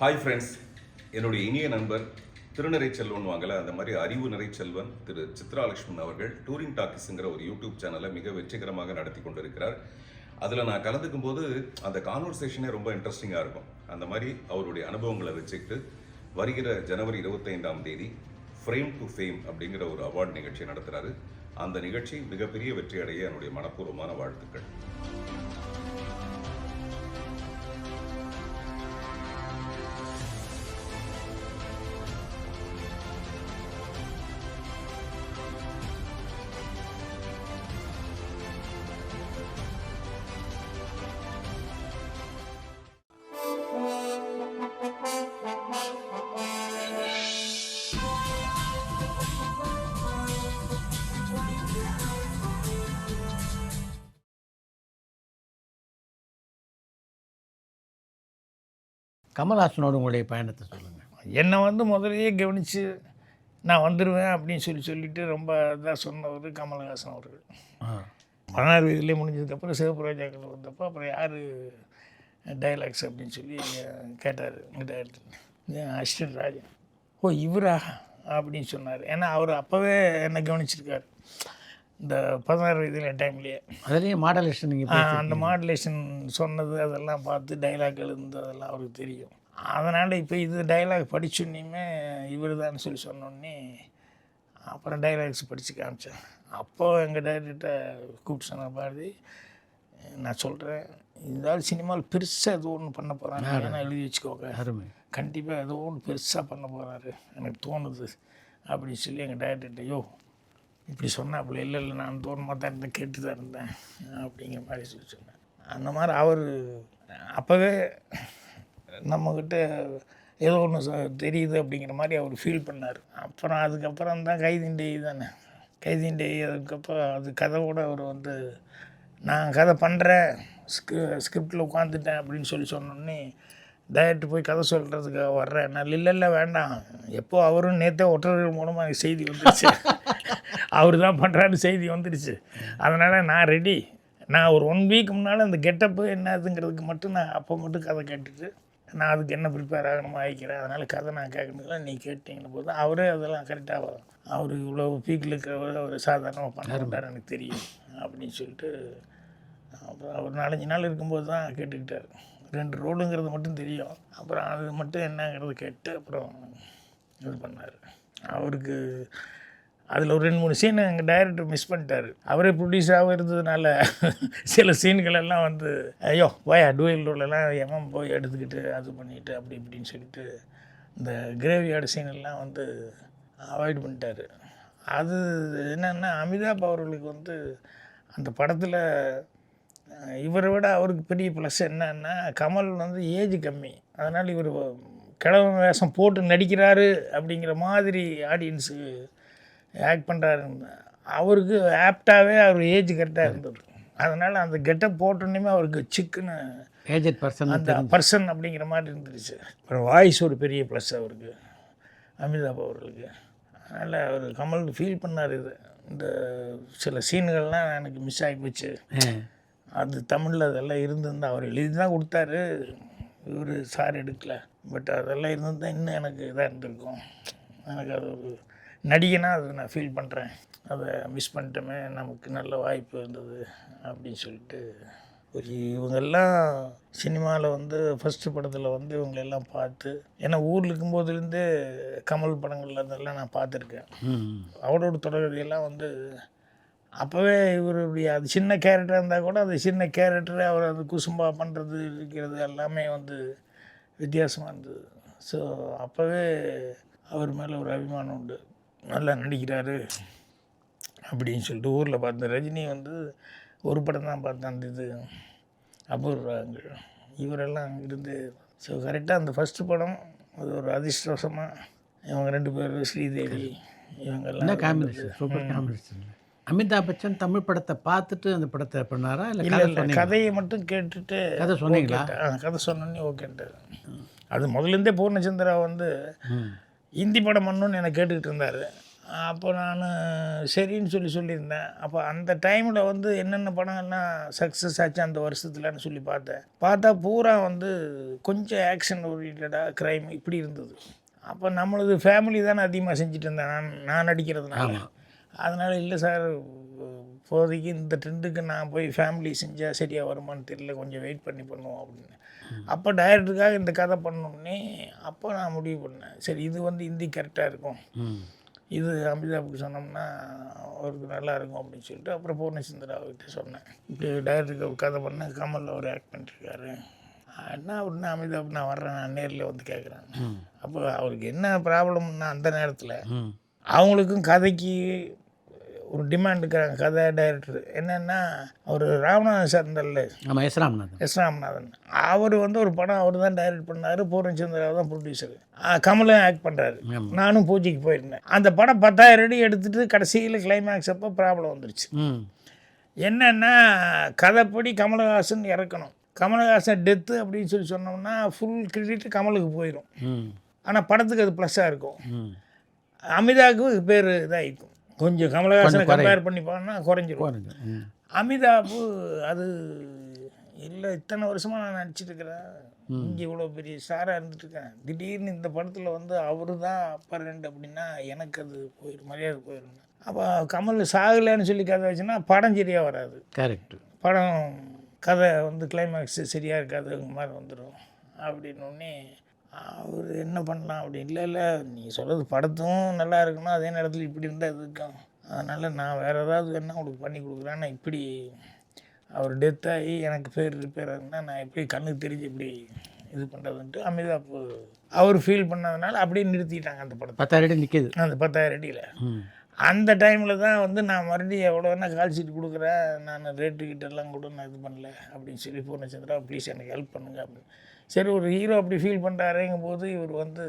Hi friends, என்னுடைய இனிய நண்பர் திருநிறை செல்வன் வாங்கல அந்த மாதிரி அறிவு நிறை செல்வன் திரு சித்ராலட்சுமன் அவர்கள் டூரிங் டாக்கிஸுங்கிற ஒரு யூடியூப் சேனலை மிக வெற்றிகரமாக நடத்தி கொண்டிருக்கிறார். அதில் நான் கலந்துக்கும் போது அந்த கான்வர்சேஷனே ரொம்ப இன்ட்ரெஸ்டிங்காக இருக்கும். அந்த மாதிரி அவருடைய அனுபவங்களை வச்சுக்கிட்டு வருகிற ஜனவரி 25ஆம் தேதி ஃப்ரேம் டு ஃபேம் அப்படிங்கிற ஒரு அவார்டு நிகழ்ச்சி நடத்துகிறாரு. அந்த நிகழ்ச்சி மிகப்பெரிய வெற்றி அடைய என்னுடைய மனப்பூர்வமான வாழ்த்துக்கள். கமல்ஹாசனோட உங்களுடைய பயணத்தை சொல்லுங்கள். என்னை முதலையே கவனித்து நான் வந்துடுவேன் அப்படின்னு சொல்லிட்டு ரொம்ப இதாக சொன்னவர் கமல்ஹாசன் அவர்கள். 16 வயதுலேயே முடிஞ்சதுக்கப்புறம் சிவப்புராஜாக்கள் வந்தப்போ அப்புறம் யார் டைலாக்ஸ் அப்படின்னு சொல்லி கேட்டார் டைரக்டர் அசிஸ்டன்ட் ராஜா. ஓ இவரா அப்படின்னு சொன்னார். ஏன்னா அவர் அப்போவே என்னை கவனிச்சிருக்கார் இந்த 16 வயதுல டைம்லேயே. அதுலேயும் மாடலேஷன் நீங்கள் அந்த மாடுலேஷன் சொன்னது அதெல்லாம் பார்த்து டைலாக் எழுந்ததெல்லாம் அவருக்கு தெரியும். அதனால் இப்போ இது டைலாக் படிச்சோன்னையுமே இவர் தான் சொல்லி சொன்னோடனே அப்புறம் டைலாக்ஸ் படித்து காமிச்சேன். அப்போது எங்கள் டைரக்டர்கிட்ட கூப்பிட்டு சொன்ன பாரதி, நான் சொல்கிறேன் இருந்தாலும் சினிமாவில் பெருசாக ஏதோ ஒன்று பண்ண போகிறாங்க, ஏன்னா எழுதி வச்சுக்கோங்க, அருமை, கண்டிப்பாக ஏதோ ஒன்று பெருசாக பண்ண போகிறாரு எனக்கு தோணுது அப்படின்னு சொல்லி எங்கள் டைரக்டர்கிட்ட யோ இப்படி சொன்னாப்புல இல்லை நான் தோணுமா தான் இருந்தேன், கேட்டு தான் இருந்தேன் அப்படிங்கிற மாதிரி சொல்லி சொன்னேன். அந்த மாதிரி அவர் அப்போவே நம்மக்கிட்ட ஏதோ ஒன்று தெரியுது அப்படிங்கிற மாதிரி அவர் ஃபீல் பண்ணார். அப்புறம் அதுக்கப்புறம் தான் கைதிண்டே தானே, கைதிண்டே அதுக்கப்புறம் அது கதையோடு அவர் நான் கதை பண்ணுறேன் ஸ்கிரிப்டில் உட்காந்துட்டேன் அப்படின்னு சொல்லி சொன்னோடனே டைரக்டர் போய் கதை சொல்கிறதுக்காக வர்றேன். நான் இல்லை வேண்டாம், எப்போ அவரும் நேற்றே ஒற்றர்கள் மூலமாக செய்தி வந்துடுச்சு, அவர் தான் பண்ணுறான்னு செய்தி வந்துடுச்சு, அதனால் நான் ரெடி. நான் ஒரு 1 வீக் முன்னால் அந்த கெட்டப்பு என்னதுங்கிறதுக்கு மட்டும் நான் அப்போ மட்டும் கதை கேட்டுட்டு நான் அதுக்கு என்ன ப்ரிப்பேர் ஆகணுமோ ஆகிக்கிறேன், அதனால் கதை நான் கேட்கணுங்களா நீ கேட்டிங்கன்னு போது அவரே அதெல்லாம் கரெக்டாக அவர் இவ்வளோ பீக்கில் இருக்கிறவர் அவர் சாதாரணமாக பண்ண எனக்கு தெரியும் அப்படின்னு சொல்லிட்டு அப்புறம் அவர் 4-5 நாள் இருக்கும்போது தான் கேட்டுக்கிட்டார். 2 ரோடுங்கிறது மட்டும் தெரியும், அப்புறம் அது மட்டும் என்னங்கிறது கேட்டு அப்புறம் இது பண்ணார். அவருக்கு அதில் ஒரு 2-3 சீன் எங்கள் டைரக்டர் மிஸ் பண்ணிட்டார். அவரே ப்ரொடியூஸராகவும் இருந்ததுனால சில சீன்கள் எல்லாம் ஐயோ போயா டூயல் ரோலெல்லாம் எமம் போய் எடுத்துக்கிட்டு அது பண்ணிவிட்டு அப்படி இப்படின்னு சொல்லிட்டு இந்த கிரேவியார்டு சீனெல்லாம் அவாய்ட் பண்ணிட்டார். அது என்னென்னா அமிதாப் அவர்களுக்கு அந்த படத்தில் இவரை விட அவருக்கு பெரிய ப்ளஸ் என்னன்னா கமல் ஏஜ் கம்மி, அதனால் இவர் கிழவன் வேஷம் போட்டு நடிக்கிறாரு அப்படிங்கிற மாதிரி ஆடியன்ஸு ஆக்ட் பண்ணுறாருன்னு அவருக்கு ஆப்டாகவே அவர் ஏஜ் கரெக்டாக இருந்தது. அதனால் அந்த கெட்டப் போட்டோன்னே அவருக்கு சிக்குன்னு ஏஜட் பர்சன் அந்த பர்சன் அப்படிங்கிற மாதிரி இருந்துருச்சு. அப்புறம் வாய்ஸ் ஒரு பெரிய ப்ளஸ் அவருக்கு அமிதாப் அவர்களுக்கு. அதனால் அவர் கமல் ஃபீல் பண்ணார். இது இந்த சில சீன்கள்லாம் எனக்கு மிஸ் ஆகி போச்சு, அது தமிழில் அதெல்லாம் இருந்திருந்தால் அவர் எழுதி தான் கொடுத்தாரு, இவர் சார் எடுக்கலை, பட் அதெல்லாம் இருந்திருந்தால் இன்னும் எனக்கு இதாக இருந்திருக்கும். எனக்கு அது ஒரு நடிகனாக அதை நான் ஃபீல் பண்ணுறேன், அதை மிஸ் பண்ணிட்டோமே, நமக்கு நல்ல வாய்ப்பு இருந்தது அப்படின்னு சொல்லிட்டு இவங்கெல்லாம் சினிமாவில் ஃபஸ்ட்டு படத்தில் இவங்களெல்லாம் பார்த்து, ஏன்னா ஊரில் இருக்கும்போதுலேருந்தே கமல் படங்களில் இருந்தெல்லாம் நான் பார்த்துருக்கேன். அவரோட தொடர்கதையெல்லாம் அப்போவே இவருடைய அது சின்ன கேரக்டராக இருந்தால் கூட அது சின்ன கேரக்டரை அவர் அது குசும்பா பண்ணுறது இருக்கிறது எல்லாமே வித்தியாசமாக இருந்தது. ஸோ அப்போவே அவர் மேலே ஒரு அபிமானம் உண்டு, நல்லா நடிக்கிறாரு அப்படின்னு சொல்லிட்டு. ஊரில் பார்த்த ரஜினி ஒரு படம் தான் பார்த்தேன், அந்த இது அபூர்வங்கள் இவரெல்லாம் இருந்து. ஸோ கரெக்டாக அந்த ஃபஸ்ட்டு படம் அது ஒரு அதிர்ஷ்டவசமாக இவங்க 2 பேர் ஸ்ரீதேவி இவங்கெல்லாம் combination, super combination. Amitabh Bachchan Tamil படத்தை பார்த்துட்டு அந்த படத்தை பண்ணாரா இல்லை கதையை மட்டும் கேட்டுட்டு கதை சொன்னீங்களா? கதை சொன்னோன்னே ஓகேன்ட்டு. அது முதலேருந்தே பூர்ணச்சந்திரா ஹிந்தி படம் பண்ணணுன்னு என்னை கேட்டுக்கிட்டு இருந்தார். அப்போ நான் சரின்னு சொல்லியிருந்தேன். அப்போ அந்த டைமில் வந்து என்னென்ன படங்கள்லாம் சக்ஸஸ் ஆச்சு அந்த வருஷத்துலன்னு சொல்லி பார்த்தா பூரா வந்து கொஞ்சம் ஆக்ஷன் ஓரியன்டாக க்ரைம் இப்படி இருந்தது. அப்போ நம்மளது ஃபேமிலி தானே அதிகமாக செஞ்சுட்டு இருந்தேன் நான் நடிக்கிறதுனால. அதனால் இல்லை சார், இப்போதைக்கு இந்த ட்ரெண்டுக்கு நான் போய் ஃபேமிலி செஞ்சால் சரியாக வருமானு தெரியல, கொஞ்சம் வெயிட் பண்ணி பண்ணுவோம் அப்படின்னு. அப்போ டைரக்டருக்காக இந்த கதை பண்ணோன்னே அப்போ நான் முடிவு பண்ணேன், சரி இது வந்து ஹிந்தி கரெக்டாக இருக்கும், இது அமிதாப்புக்கு சொன்னோம்னா அவருக்கு நல்லா இருக்கும் அப்படின்னு சொல்லிட்டு அப்புறம் பூர்ணச்சந்திரா அவர்கிட்ட சொன்னேன், இப்படி டைரக்டருக்கு ஒரு கதை பண்ணேன், கமல் அவர் ஆக்ட் பண்ணிட்டுருக்காரு, என்ன அப்படின்னா அமிதாப் நான் வர்றேன், நான் நேரில் வந்து கேட்குறேன். அப்போ அவருக்கு என்ன ப்ராப்ளம்னா அந்த நேரத்தில் அவங்களுக்கும் கதைக்கு ஒரு டிமாண்ட் இருக்கிறாங்க. கதை டைரக்டர் என்னென்னா அவர் ராமநாதன் சார் இருந்தார்ல, ஆமாம், எஸ் ராமநாதன் அவர் வந்து ஒரு படம் அவர் தான் டைரக்ட் பண்ணார், பூர்ணச்சந்திரா தான் ப்ரொடியூசர், கமலும் ஆக்ட் பண்ணுறாரு, நானும் பூஜைக்கு போயிருந்தேன். அந்த படம் 10,000 அடி எடுத்துகிட்டு கடைசியில் கிளைமேக்ஸ் அப்போ ப்ராப்ளம் வந்துருச்சு. என்னென்னா கதைப்படி கமலஹாசன் இறக்கணும், கமலஹாசன் டெத்து அப்படின்னு சொன்னோம்னா ஃபுல் கிரெடிட் கமலுக்கு போயிடும், ஆனால் படத்துக்கு அது ப்ளஸ்ஸாக இருக்கும், அமிதாவுக்கு பேர் இதாகிருக்கும், கொஞ்சம் கமலஹாசனை கம்பேர் பண்ணி பார்த்தோன்னா குறைஞ்சிரும். அமிதாபு அது இல்லை, இத்தனை வருஷமாக நான் நடிச்சிட்ருக்கிறேன், இங்கே இவ்வளோ பெரிய ஸ்டாராக இருந்துட்டுருக்கேன், திடீர்னு இந்த படத்தில் வந்து அவர் தான் அப்பா ரெண்டு அப்படின்னா எனக்கு அது போயிடும், மரியாதை போயிடும். அப்போ கமல் சாகலைன்னு சொல்லி கதை வச்சுன்னா படம் சரியாக வராது, கரெக்டு, படம் கதை வந்து கிளைமேக்ஸு சரியாக இருக்காது மாதிரி வந்துடும். அப்படின்னோடனே அவர் என்ன பண்ணலாம் அப்படி, இல்லை நீ சொல்கிறது படத்தும் நல்லா இருக்கணும், அதே நேரத்தில் இப்படி இருந்தால் இது இருக்கும், அதனால் நான் வேறு ஏதாவது வேணால் உங்களுக்கு பண்ணி கொடுக்குறேன், நான் இப்படி அவர் டெத் ஆகி எனக்கு பேர் ரிப்பேர் ஆகுதுன்னா நான் எப்படி கண்ணுக்கு தெரிஞ்சு இப்படி இது பண்ணுறதுன்ட்டு அமிதாப் அவர் ஃபீல் பண்ணதுனால அப்படியே நிறுத்திட்டாங்க அந்த படத்தை. 10,000 அடி நிற்கிது, அந்த 10,000 அடியில். அந்த டைமில் தான் வந்து நான் மறுபடியும் எவ்வளோ வேணால் கால் ஷீட் கொடுக்குறேன், நான் ரேட்டுக்கிட்டெல்லாம் கூட நான் இது பண்ணல அப்படின்னு சொல்லி பூர்ணச்சந்திரா ப்ளீஸ் எனக்கு ஹெல்ப் பண்ணுங்க அப்படின்னு. சரி, ஒரு ஹீரோ அப்படி ஃபீல் பண்ணுறாருங்கும் போது இவர் வந்து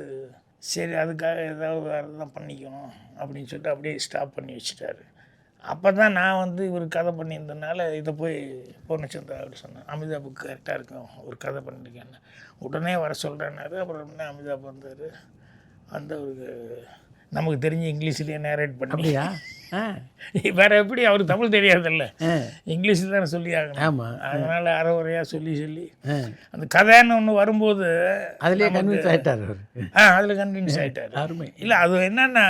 சரி அதுக்காக ஏதாவது வேறு தான் பண்ணிக்கணும் அப்படின்னு சொல்லிட்டு அப்படியே ஸ்டாப் பண்ணி வச்சுட்டாரு. அப்போ தான் நான் வந்து இவர் கதை பண்ணியிருந்ததுனால இதை போய் பூர்ணச்சந்திரா அப்படி சொன்னேன், அமிதாப்புக்கு கரெக்டாக இருக்கும் ஒரு கதை பண்ணியிருக்கேன்னு, உடனே வர சொல்கிறேன்னாரு. அப்புறம் உடனே அமிதாப் வந்தார், வந்து அவருக்கு நமக்கு தெரிஞ்ச இங்கிலீஷ்லேயே நேரேட் பண்ணியா, வேறு எப்படி அவருக்கு தமிழ் தெரியாதில்ல, இங்கிலீஷில் தானே சொல்லி ஆகணும். ஆமாம், அதனால் அரைகுறையாக சொல்லி அந்த கதைன்னு ஒன்று வரும்போது அதுலேயே கன்வின்ஸ் ஆகிட்டார் அவர். அதில் கன்வின்ஸ் ஆகிட்டார். அருமை. இல்லை அது என்னென்னா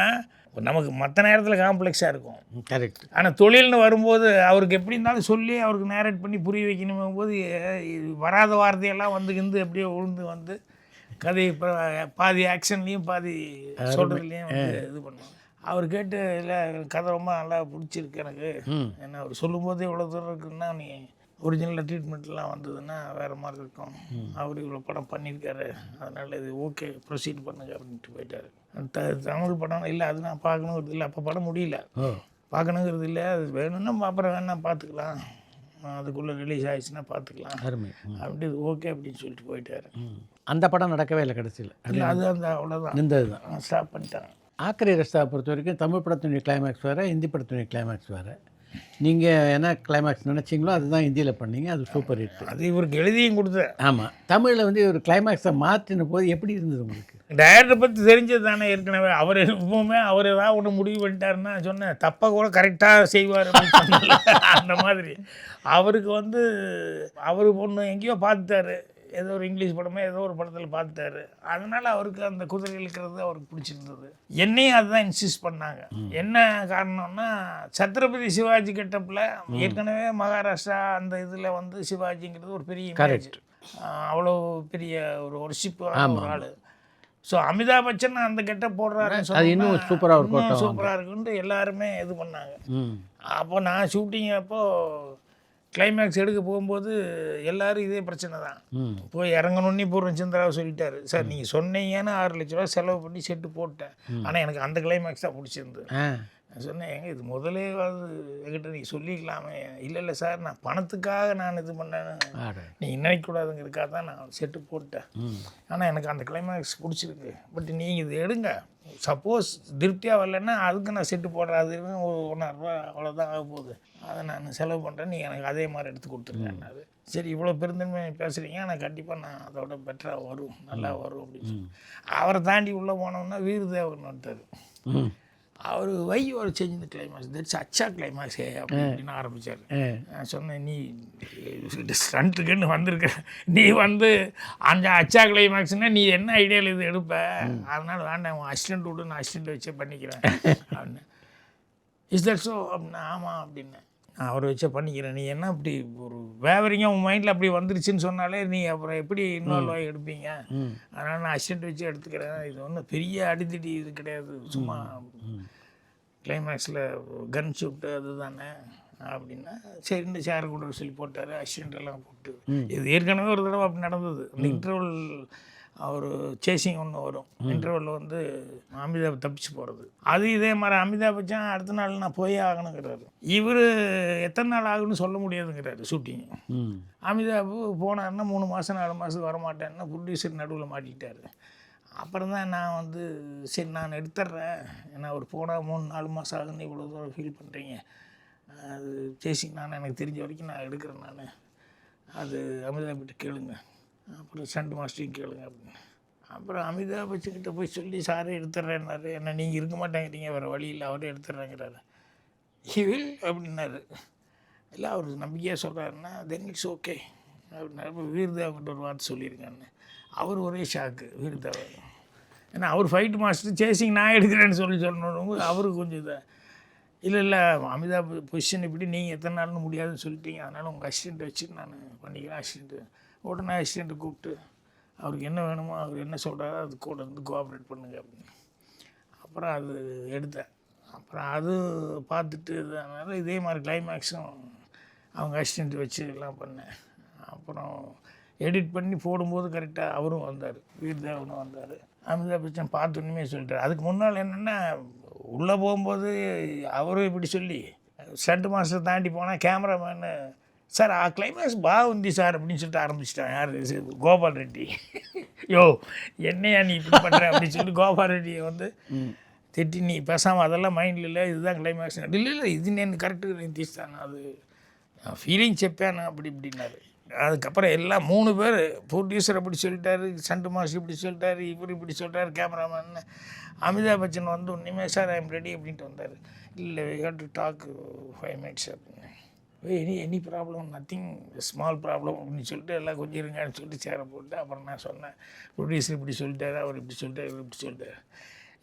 நமக்கு மற்ற நேரத்தில் காம்ப்ளெக்ஸாக இருக்கும், கரெக்ட், ஆனால் தொழில்னு வரும்போது அவருக்கு எப்படி இருந்தாலும் சொல்லி அவருக்கு நேரேட் பண்ணி புரிய வைக்கணும் போது வராத வார்த்தையெல்லாம் வந்து எப்படியோ உழுந்து வந்து கதை இப்போ பாதி ஆக்ஷன்லேயும் பாதி சொல்கிறதுலேயும் வந்து இது பண்ணுவோம். அவர் கேட்டு இல்லை கதை ரொம்ப நல்லா பிடிச்சிருக்கு எனக்கு, ஏன்னா அவர் சொல்லும்போது இவ்வளோ தூரம் இருக்குன்னா நீ ஒரிஜினல் ட்ரீட்மெண்ட்லாம் வந்ததுன்னா வேறு மாதிரி இருக்கும், அவர் இவ்வளோ படம் பண்ணியிருக்காரு, அதனால் இது ஓகே ப்ரொசீட் பண்ணுங்க அப்படின்ட்டு போயிட்டார். தமிழ் படம் இல்லை அது நான் பார்க்கணுங்கிறது இல்லை, அப்போ படம் முடியல, பார்க்கணுங்கிறது இல்லை, அது வேணும்னா அப்புறம் வேணா பார்த்துக்கலாம், அதுக்குள்ளே ரிலீஸ் ஆகிடுச்சுன்னா பார்த்துக்கலாம் அப்படி ஓகே அப்படின்னு சொல்லிட்டு போயிட்டார். அந்த படம் நடக்கவே இல்லை கடைசியில். இல்லை அது அந்த அவ்வளோதான், நின்றது தான், ஸ்டாப் பண்ணிட்டாங்க. ஆக்கரை ரஸ்தாவை பொறுத்த வரைக்கும் தமிழ் படத்தினுடைய கிளைமேக்ஸ் வேறு, ஹிந்தி படத்தினுடைய கிளைமேக்ஸ் வேறு. நீங்கள் என்ன கிளைமேக்ஸ் நினச்சிங்களோ அதுதான் ஹிந்தியில் பண்ணீங்க, அது சூப்பர் ஹிட். அது இவருக்கு எழுதியும் கொடுத்தேன். ஆமாம், தமிழில் வந்து ஒரு கிளைமேக்ஸை மாற்றின போது எப்படி இருந்தது உங்களுக்கு? டைரக்டரை பற்றி தெரிஞ்சது தானே ஏற்கனவே, அவர் எப்பவுமே அவர் ஏதாவது ஒன்று முடிவு பண்ணிட்டாருன்னா சொன்னேன் தப்பாக கூட கரெக்டாக செய்வார் அந்த மாதிரி. அவருக்கு வந்து அவர் ஒன்று எங்கேயோ பார்த்துட்டாரு, ஏதோ ஒரு இங்கிலீஷ் படமே ஏதோ ஒரு படத்தில் பார்த்துட்டாரு, அதனால் அவருக்கு அந்த குதிரை இழுக்கிறது அவருக்கு பிடிச்சிருந்தது. என்னையும் அதுதான் இன்சிஸ்ட் பண்ணாங்க. என்ன காரணம்னா சத்ரபதி சிவாஜி கெட்டப்பில் ஏற்கனவே மகாராஷ்டிரா அந்த இதில் வந்து சிவாஜிங்கிறது ஒரு பெரிய இமேஜ், அவ்வளோ பெரிய ஒரு ஒர்ஷிப்பான ஒரு ஆள். ஸோ அமிதாப் பச்சன் அந்த கெட்டப் போடுறாருன்னு சொல்லி இன்னும் சூப்பராக இருக்கும், சூப்பராக இருக்குன்ட்டு எல்லாருமே இது பண்ணாங்க. அப்போ நான் ஷூட்டிங் அப்போது கிளைமேக்ஸ் எடுக்க போகும்போது எல்லோரும் இதே பிரச்சனை தான், போய் இறங்கணுன்னே பூர்ணச்சந்திராவை சொல்லிட்டாரு, சார் நீங்கள் சொன்னீங்கன்னு 6 லட்ச ரூபா செலவு பண்ணி செட்டு போட்டேன், ஆனால் எனக்கு அந்த கிளைமேக்ஸ் தான் பிடிச்சிருந்தது. நான் சொன்னேன், எங்க இது முதலே என்கிட்ட நீ சொல்லிக்கலாமே. இல்லை சார் நான் பணத்துக்காக நான் இது பண்ணேன்னு நீ நினைக்கக்கூடாதுங்கிறதுக்காக தான் நான் செட்டு போட்டேன், ஆனால் எனக்கு அந்த கிளைமேக்ஸ் பிடிச்சிருக்கு, பட் நீங்கள் இது எடுங்க, சப்போஸ் திருப்தியாக வரலன்னா அதுக்கு நான் செட்டு போடுறாதுன்னு ஒரு 1,000 ரூபா அவ்வளோதான் ஆக போகுது, அதை நான் செலவு பண்ணுறேன், நீங்கள் எனக்கு அதே மாதிரி எடுத்து கொடுத்துருங்கன்னாரு. சரி இவ்வளோ பெருந்தன்மை பேசுகிறீங்க, ஆனால் கண்டிப்பாக நான் அதோட பெட்டராக வரும், நல்லா வரும் அப்படின்னு சொல்லி அவரை தாண்டி உள்ளே போனோம்னா வீரதேவன் வந்துட்டார். அவர் வை ஒரு சேஞ்ச் இந்த கிளைமேக்ஸ் தட்ஸ் அச்சா கிளைமேக்ஸே அப்படின்னு ஆரம்பித்தார். நான் சொன்னேன், நீ ஸ்டண்ட்டுக்குன்னு வந்திருக்க, நீ வந்து அந்த அச்சா கிளைமேக்ஸ்னால் நீ என்ன ஐடியாவில் இது எடுப்ப, அதனால் வேண்டாம் உன் அசிஸ்டண்ட் விட்டு நான் அசிஸ்டண்ட் வச்சே பண்ணிக்கிறேன் அப்படின்னு. இஸ் தட் ஸோ அப்படின்னா ஆமாம் அப்படின்னு. நான் அவரை வச்சே பண்ணிக்கிறேன், நீ என்ன இப்படி ஒரு வேவரிங்காக உன் மைண்டில் அப்படி வந்துருச்சுன்னு சொன்னாலே நீ அப்புறம் எப்படி இன்வால்வ் ஆகி எடுப்பீங்க, அதனால் நான் அசிஸ்டண்ட் வச்சு எடுத்துக்கிறேன், இது ஒன்றும் பெரிய அடித்தடி இது கிடையாது, சும்மா கிளைமேக்ஸில் கன் ஷூட்டு அது தானே அப்படின்னா சரின்னு சேர் கூட சொல்லி போட்டார். அசிஸ்டண்ட் எல்லாம் போட்டு இது ஏற்கனவே ஒரு தடவை அப்படி நடந்தது. அந்த இன்டர்வல் ஒரு சேசிங் ஒன்று வரும், இன்டர்வலில் வந்து அமிதாப் தப்பிச்சு போகிறது, அது இதே மாதிரி அமிதாப் பச்சன் அடுத்த நாள் நான் போயே ஆகணுங்கிறாரு. இவர் எத்தனை நாள் ஆகுன்னு சொல்ல முடியாதுங்கிறாரு ஷூட்டிங். அமிதாப் போனாருன்னா 3 மாதம் 4 மாதத்துக்கு வரமாட்டேன்னா ப்ரொடியூசர் நடுவில் மாட்டிக்கிட்டாரு. அப்புறம் தான் நான் வந்து சரி நான் எடுத்துட்றேன், ஏன்னா அவர் போனால் 3-4 மாதம் ஆகுன்னு இவ்வளோ தூரம் ஃபீல் பண்ணுறீங்க, அது சேசிங் நான் எனக்கு தெரிஞ்ச வரைக்கும் நான் எடுக்கிறேன், நான் அது அமிதாப் கிட்ட கேளுங்க, அப்புறம் ஸ்டண்ட் மாஸ்டரையும் கேளுங்க அப்படின்னு. அப்புறம் அமிதாப் பச்சன்கிட்ட போய் சொல்லி சாரே எடுத்துட்றேன்னாரு. என்ன நீங்கள் இருக்க மாட்டேங்கிறீங்க, வேறு வழி இல்லை, அவரே எடுத்துட்றேங்கிறாரு. ஹிவில் அப்படின்னாரு. இல்லை அவர் நம்பிக்கையாக சொல்கிறாருன்னா தென் இட்ஸ் ஓகே அப்படின்னாரு. இப்போ வீரதேவன்கிட்ட ஒரு வார்த்தை சொல்லியிருக்கான்னு அவர் ஒரே ஷாக்கு வீரதேவன். ஏன்னா அவர் ஃபைட் மாஸ்டர், சேசிங் நான் எடுக்கிறேன்னு சொல்லணும் அவருக்கு கொஞ்சம் இதாக இல்லை அமிதாப் பொசிஷன் இப்படி நீங்கள் எத்தனை நாள்னு முடியாதுன்னு சொல்லிட்டீங்க, அதனால் உங்கள் அசிஸ்டண்ட் வச்சுட்டு நான் பண்ணிக்கிறேன். அசிஸ்டண்ட்டு உடனே அசிஸ்டண்ட்டை கூப்பிட்டு அவருக்கு என்ன வேணுமோ அவர் என்ன சொல்கிறாரோ அது கூட இருந்து கோஆப்ரேட் பண்ணுங்க அப்படின்னு. அப்புறம் அது எடுத்தேன். அப்புறம் அது பார்த்துட்டு அதனால் இதே மாதிரி கிளைமேக்ஸும் அவங்க அசிஸ்டண்ட் வச்சு எல்லாம் பண்ணேன். அப்புறம் எடிட் பண்ணி போடும்போது கரெக்டாக அவரும் வந்தார், வீரதேவனும் வந்தார். அமிதாப் பச்சன் பார்த்தோன்னுமே சொல்லிட்டார். அதுக்கு முன்னால் என்னென்னா உள்ளே போகும்போது அவரும் இப்படி சொல்லி ஸ்டண்ட் மாஸ்டர் தாண்டி போனால் கேமராமேனு சார் ఆ கிளைமேக்ஸ் బాగుంది சார் அப்படின்னு சொல்லிட்டு ஆரம்பிச்சிட்டான். யார் கோபால் ரெட்டி. யோ என்னையா நீ இப்படி பண்ணுற அப்படின்னு சொல்லி கோபால் ரெட்டியை வந்து திட்டி, நீ பேசாமல் அதெல்லாம் மைண்டில் இல்லை, இதுதான் கிளைமேக்ஸ். இல்லை இது నేను కరెక్ట్గా నేను తీస్తాను, அது ஃபீலிங் చెప్పాను அப்படி இப்படின்னாரு. அதுக்கப்புறம் எல்லாம் 3 பேர், ப்ரொடியூசர் அப்படி சொல்லிட்டாரு, ஸ்டண்ட் மாஸ்டர் இப்படி சொல்லிட்டாரு, இவர் இப்படி சொல்லிட்டாரு, கேமராமேன். அமிதாப் பச்சன் வந்து ஒன்றுமே சார் ஐ எம் ரெடி அப்படின்ட்டு வந்தார். இல்லை we have to talk 5 minutes அப்படின்னு. Any problem, nothing small problem அப்படின்னு சொல்லிட்டு எல்லாம் கொஞ்சம் இருங்கன்னு சொல்லிட்டு சேரை போட்டு அப்புறம் நான் சொன்னேன், ப்ரொடியூசர் இப்படி சொல்லிட்டாரு, அவர் இப்படி சொல்லிட்டார், இவர் இப்படி சொல்லிட்டார்.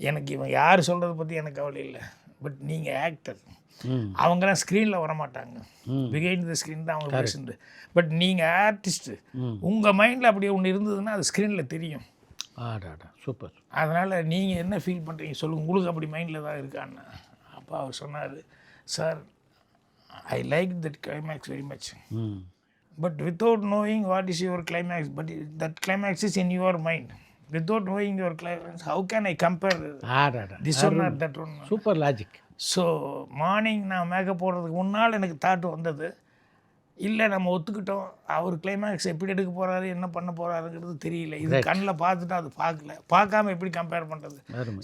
எனக்கு இவன் யார் சொல்கிறத பற்றி எனக்கு கவலை இல்லை, பட் நீங்கள் ஆக்டர், அவங்கலாம் ஸ்க்ரீனில் வரமாட்டாங்க, பிஹைண்ட் த ஸ்க்ரீன் தான் அவங்க பேசுறது. பட் நீங்கள் ஆர்டிஸ்ட்டு, உங்கள் மைண்டில் அப்படி ஒன்று இருந்ததுன்னா அது ஸ்க்ரீனில் தெரியும். சூப்பர். அதனால் நீங்கள் என்ன ஃபீல் பண்ணுறீங்க சொல்லுங்கள், உங்களுக்கு அப்படி மைண்டில் தான் இருக்கான்னு. அப்போ அவர் சொன்னார், sir I liked that climax very much. But without knowing what is your climax, but that climax is in your mind. Without knowing your climax, how can I compare this one or that one? Super logic. So morning நான் makeup போடுறதுக்கு முன்னால் எனக்கு thought வந்தது, இல்லை நம்ம ஒத்துக்கிட்டோம், அவர் climax எப்படி எடுக்க போகிறாரு, என்ன பண்ண போகிறாருங்கிறது தெரியல, இது கண்ணில் பார்த்துட்டு அது பார்க்காம எப்படி கம்பேர் பண்ணுறது.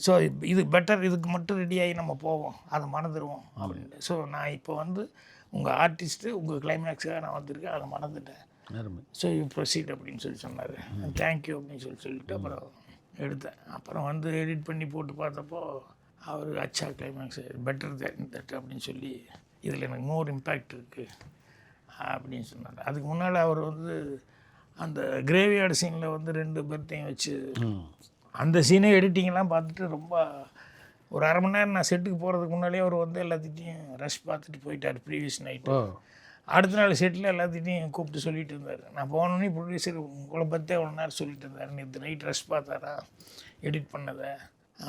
ஸோ இது பெட்டர், இதுக்கு மட்டும் ரெடியாகி நம்ம போவோம், அதை மறந்துடுவோம் அப்படின்னு. ஸோ நான் இப்போ வந்து உங்கள் ஆர்டிஸ்ட்டு, உங்கள் கிளைமேக்ஸாக நான் வந்திருக்கேன், அதை மறந்துட்டேன், ஸோ யூ ப்ரொசீட் அப்படின்னு சொல்லி சொன்னார். தேங்க்யூ அப்படின்னு சொல்லிட்டு அப்புறம் எடுத்தேன். அப்புறம் வந்து எடிட் பண்ணி போட்டு பார்த்தப்போ அவர் அச்சா கிளைமேக்ஸ் பெட்டர் தேன் தட் அப்படின்னு சொல்லி, இதில் எனக்கு மோர் இம்பேக்ட் இருக்குது அப்படின்னு சொன்னார். அதுக்கு முன்னால் அவர் வந்து அந்த கிரேவியார்டு சீனில் வந்து 2 பேர்த்தையும் வச்சு அந்த சீனே எடிட்டிங்கெல்லாம் பார்த்துட்டு ரொம்ப ஒரு 1/2 மணி நேரம் நான் செட்டுக்கு போகிறதுக்கு முன்னாலே அவர் வந்து எல்லாத்திட்டையும் ரஷ் பார்த்துட்டு போயிட்டார் ப்ரீவியஸ் நைட்டு. அடுத்த நாள் செட்டில் எல்லாத்திட்டையும் கூப்பிட்டு சொல்லிட்டு இருந்தார். நான் போனோன்னே ப்ரொடியூசர் உங்களை பற்றி அவ்வளோ நேரம் சொல்லிட்டு இருந்தார், நேற்று நைட் ரஷ் பார்த்தாரா எடிட் பண்ணதை,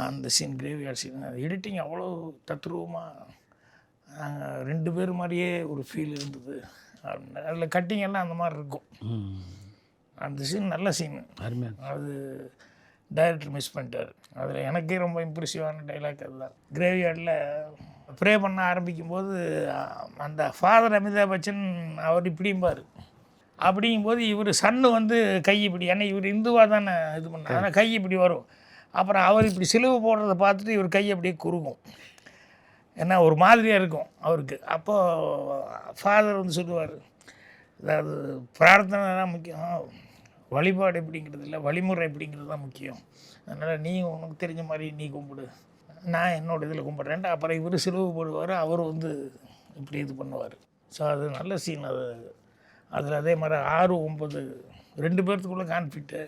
அந்த சீன் கிரேவியார்டு சீன், அது எடிட்டிங் அவ்வளோ தத்ரூபமாக, நாங்கள் 2 பேர் மாதிரியே ஒரு ஃபீல் இருந்தது அப்படின்னு. அதில் கட்டிங் எல்லாம் அந்த மாதிரி இருக்கும். அந்த சீன் நல்ல சீன், அது டைரக்டர் மிஸ் பண்ணிட்டார். அதில் எனக்கே ரொம்ப இம்ப்ரெசிவான டைலாக் அதுதான். கிரேவியார்டில் ப்ரே பண்ண ஆரம்பிக்கும்போது அந்த ஃபாதர் அமிதாப் பச்சன் அவர் இப்படிம்பார், அப்படிங்கும்போது இவர் சன்னு வந்து கை இப்படி, ஏன்னா இவர் இந்துவாக தானே இது பண்ணார், ஆனால் கை இப்படி வரும். அப்புறம் அவர் இப்படி சிலுவை போடுறத பார்த்துட்டு இவர் கை அப்படியே குறுகும், ஏன்னா ஒரு மாதிரியாக இருக்கும் அவருக்கு. அப்போது ஃபாதர் வந்து சொல்லுவார், அதாவது பிரார்த்தனை தான் முக்கியம், வழிபாடு எப்படிங்கிறது இல்லை, வழிமுறை எப்படிங்கிறது தான் முக்கியம், அதனால் நீ உனக்கு தெரிஞ்ச மாதிரி நீ கும்பிடு, நான் என்னோட இதில் கும்பிட்றேன். அப்புறம் இவர் சிலுவை போடுவார், அவர் வந்து இப்படி இது பண்ணுவார். ஸோ அது நல்ல சீன். அது அதில் அதே மாதிரி 6, 9 2 பேர்த்துக்குள்ளே கான்ஃப்ளிக்ட்டு.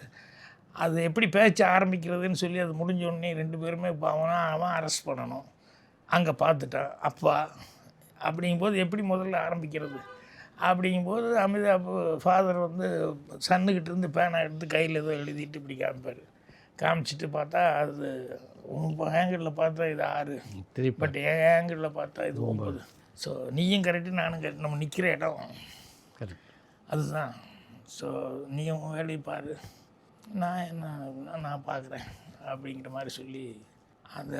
அது எப்படி பேச்ச ஆரம்பிக்கிறதுன்னு சொல்லி அது முடிஞ்ச உடனே 2 பேருமே அவன் அரெஸ்ட் பண்ணணும். அங்கே பார்த்துட்டான் அப்பா. அப்படிங்கும்போது எப்படி முதல்ல ஆரம்பிக்கிறது அப்படிங்கும்போது அமிதா ஃபாதர் வந்து சன்னுக்கிட்ட இருந்து பேனா எடுத்து கையில் ஏதோ எழுதிட்டு இப்படி காமிப்பார். காமிச்சிட்டு பார்த்தா அது உங்கள் ஆங்கிளில் பார்த்தா இது 6, பட் என் ஆங்கிளில் பார்த்தா இது 9. ஸோ நீயும் கரெக்டு, நானும் கரெக்ட், நம்ம நிற்கிற இடம் கரெக்ட். அதுதான். ஸோ நீயும் உன் வேலையை பாரு, நான் பார்க்குறேன் அப்படிங்கிற மாதிரி சொல்லி அந்த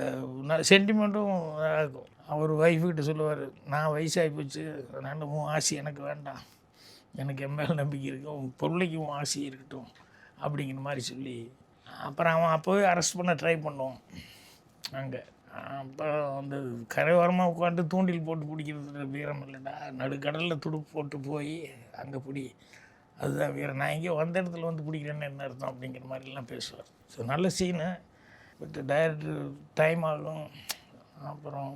சென்டிமெண்ட்டும் இருக்கும். அவர் ஒய்ஃபுக்கிட்ட சொல்லுவார், நான் வயசாகி போச்சு, அதனால் உன் ஆசை எனக்கு வேண்டாம், எனக்கு என் மேல் நம்பிக்கை இருக்கும், உன் பொருளைக்கு உன் ஆசை இருக்கட்டும் அப்படிங்கிற மாதிரி சொல்லி அப்புறம் அவன் அப்போவே அரெஸ்ட் பண்ண ட்ரை பண்ணுவான் அங்கே. அப்புறம் அந்த கரையோரமாக உட்காந்து தூண்டில் போட்டு பிடிக்கிறது வீரம் இல்லைடா, நடுக்கடலில் துடுப்பு போட்டு போய் அங்கே பிடி, அதுதான் வீரம். நான் எங்கேயோ வந்த இடத்துல வந்து பிடிக்கிறேன்னு என்ன அர்த்தம் அப்படிங்கிற மாதிரிலாம் பேசுவார். ஸோ நல்ல சீனு. பட் டைரக்டர் டைம் ஆகும். அப்புறம்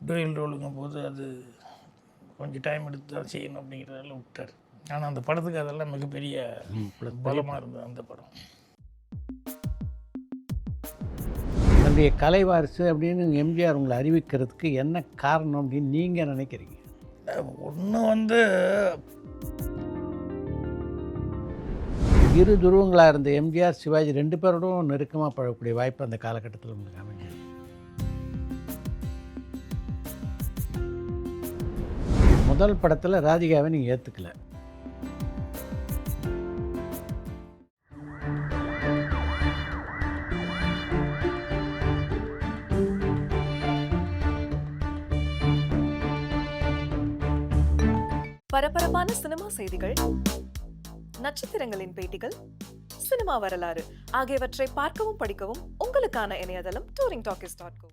டூயல் ரோலுங்கும் போது அது கொஞ்சம் டைம் எடுத்து தான் செய்யணும் அப்படிங்கிறதெல்லாம் விட்டார். ஆனால் அந்த படத்துக்கு அதெல்லாம் மிகப்பெரிய பலமாக இருந்தது அந்த படம். தன்னுடைய கலைவாரிசு அப்படின்னு எம்ஜிஆர் உங்களை அறிவிக்கிறதுக்கு என்ன காரணம் அப்படின்னு நீங்கள் நினைக்கிறீங்க? ஒன்று வந்து இரு துருவங்களாக இருந்த எம்ஜிஆர், சிவாஜி 2 பேரோடும் நெருக்கமாக பழகக்கூடிய வாய்ப்பு அந்த காலகட்டத்தில் உங்களுக்கு அமைஞ்சது. முதல் படத்தில் ராதிகாவை நீங்கள் ஏற்றுக்கல. பரபரப்பான சினிமா செய்திகள், நட்சத்திரங்களின் பேட்டிகள், சினிமா வரலாறு ஆகியவற்றை பார்க்கவும் படிக்கவும் உங்களுக்கான இணையதளம் touringtalkies.com.